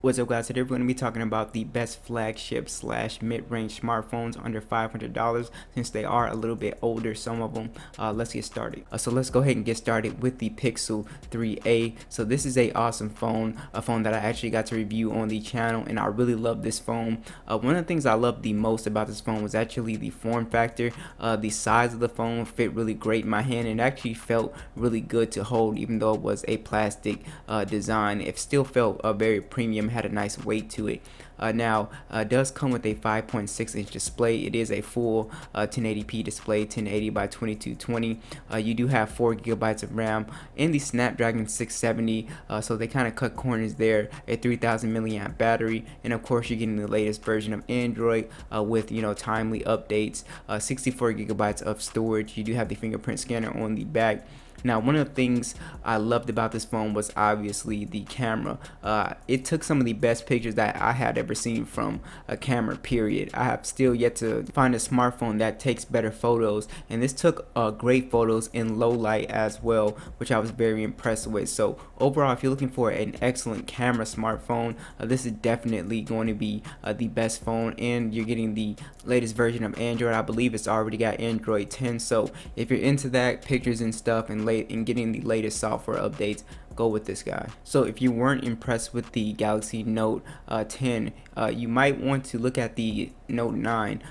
What's up, guys? Today we're going to be talking about the best flagship slash mid-range smartphones under $500 since they are a little bit older, some of them. Let's get started. So let's go ahead and get started with the Pixel 3a. So this is a awesome phone, a phone that I actually got to review on the channel, and I really love this phone. One of the things I loved the most about this phone was actually the form factor. The size of the phone fit really great in my hand, and it actually felt really good to hold, even though it was a plastic design. It still felt very premium, had a nice weight to it. Now it does come with a 5.6-inch display. It is a full 1080p display, 1080 by 2220. You do have 4 gigabytes of RAM and the Snapdragon 670, so they kind of cut corners there. A 3000 milliamp battery, and of course you're getting the latest version of Android with timely updates. 64 gigabytes of storage. You do have the fingerprint scanner on the back. Now, one of the things I loved about this phone was obviously the camera. It took some of the best pictures that I had ever seen from a camera, period. I have still yet to find a smartphone that takes better photos, and this took great photos in low light as well, which I was very impressed with. So overall, if you're looking for an excellent camera smartphone, this is definitely going to be the best phone, and you're getting the latest version of Android. I believe it's already got Android 10, so if you're into that, pictures and stuff, and getting the latest software updates, go with this guy. So if you weren't impressed with the Galaxy Note 10, you might want to look at the Note 9.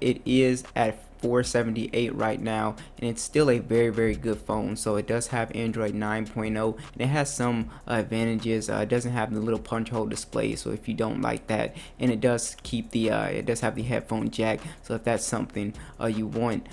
It is at $478 right now, and it's still a very good phone. So it does have Android 9.0, and it has some advantages. It doesn't have the little punch hole display, so if you don't like that, and it does keep the it does have the headphone jack, so if that's something you want,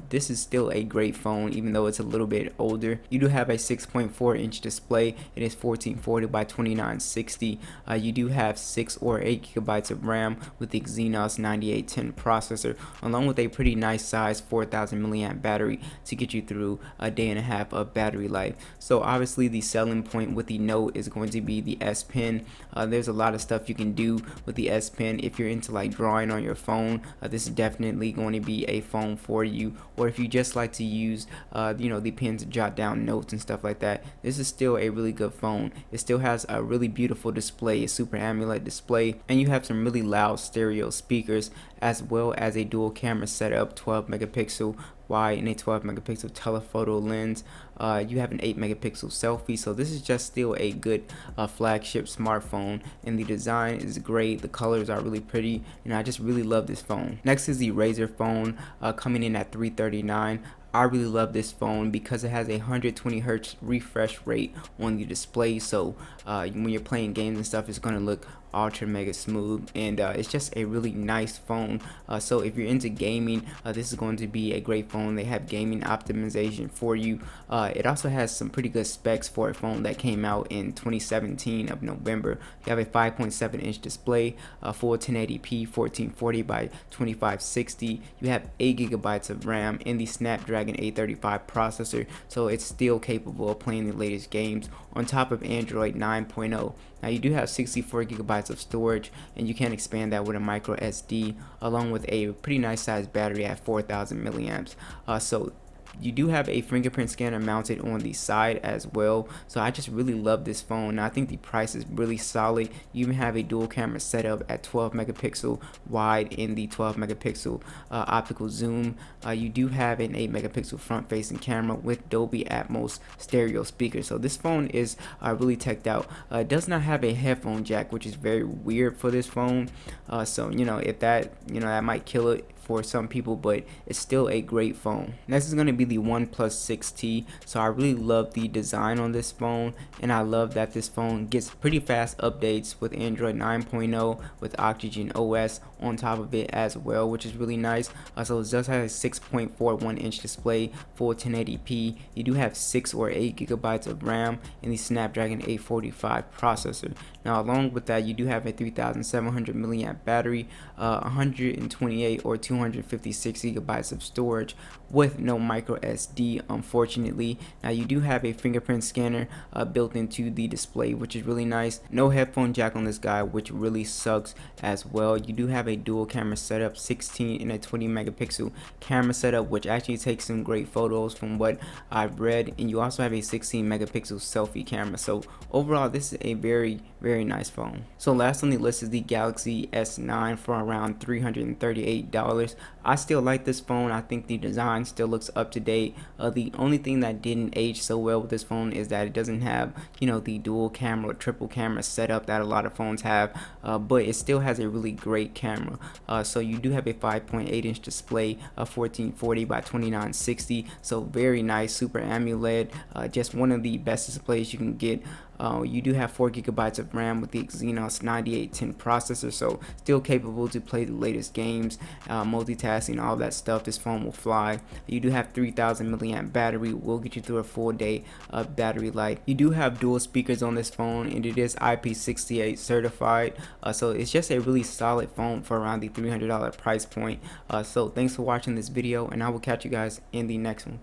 this is still a great phone, even though it's a little bit older. You do have a 6.4-inch display. It is 1440 by 2960. You do have 6 or 8 gigabytes of RAM with the Exynos 9810 processor, along with a pretty nice size 4000 milliamp battery to get you through a day and a half of battery life. So obviously the selling point with the Note is going to be the S Pen. There's a lot of stuff you can do with the S Pen. If you're into like drawing on your phone, this is definitely going to be a phone for you. Or if you just like to use the pen to jot down notes and stuff like that, this is still a really good phone. It still has a really beautiful display, a Super AMOLED display, and you have some really loud stereo speakers, as well as a dual camera setup, 12 megapixel wide and a 12 megapixel telephoto lens. You have an 8 megapixel selfie, so this is just still a good flagship smartphone, and the design is great. The colors are really pretty, and I just really love this phone. Next is the Razer Phone, coming in at $339. I really love this phone because it has a 120 hertz refresh rate on the display, so when you're playing games and stuff, it's going to look ultra mega smooth, and it's just a really nice phone. So if you're into gaming, this is going to be a great phone. They have gaming optimization for you. It also has some pretty good specs for a phone that came out in 2017 of November. You have a 5.7-inch display, full 1080p 1440 by 2560. You have 8 gigabytes of RAM and the Snapdragon 835 processor, so it's still capable of playing the latest games on top of Android 9.0. Now you do have 64 gigabytes of storage, and you can expand that with a micro SD, along with a pretty nice sized battery at 4000 milliamps. So you do have a fingerprint scanner mounted on the side as well, so I just really love this phone. Now, I think the price is really solid. You even have a dual camera setup at 12 megapixel wide in the 12 megapixel optical zoom. You do have an 8 megapixel front facing camera with Dolby Atmos stereo speakers, so this phone is really teched out. It does not have a headphone jack, which is very weird for this phone, so if that that might kill it for some people, but it's still a great phone. Next is going to be the OnePlus 6T. So I really love the design on this phone, and I love that this phone gets pretty fast updates with Android 9.0 with Oxygen OS on top of it as well, which is really nice. So it does have a 6.41-inch display, full 1080p. You do have 6 or 8 gigabytes of RAM and the Snapdragon 845 processor. Now, along with that, you do have a 3700 milliamp battery, 128 or 256 gigabytes of storage with no micro SD, unfortunately. Now, you do have a fingerprint scanner built into the display, which is really nice. No headphone jack on this guy, which really sucks as well. You do have a dual camera setup, 16 and a 20 megapixel camera setup, which actually takes some great photos from what I've read, and you also have a 16 megapixel selfie camera. So overall, this is a very Very nice phone. So last on the list is the Galaxy S9 for around $338. I still like this phone. I think the design still looks up to date. The only thing that didn't age so well with this phone is that it doesn't have, the dual camera or triple camera setup that a lot of phones have, but it still has a really great camera. So you do have a 5.8-inch display, a 1440 by 2960. So very nice, Super AMOLED, just one of the best displays you can get. You do have 4 gigabytes of RAM with the Exynos 9810 processor, so still capable to play the latest games, multitasking, all that stuff. This phone will fly. You do have 3000 milliamp battery, will get you through a full day of battery life. You do have dual speakers on this phone, and it is IP68 certified, so it's just a really solid phone for around the $300 price point. So thanks for watching this video, and I will catch you guys in the next one.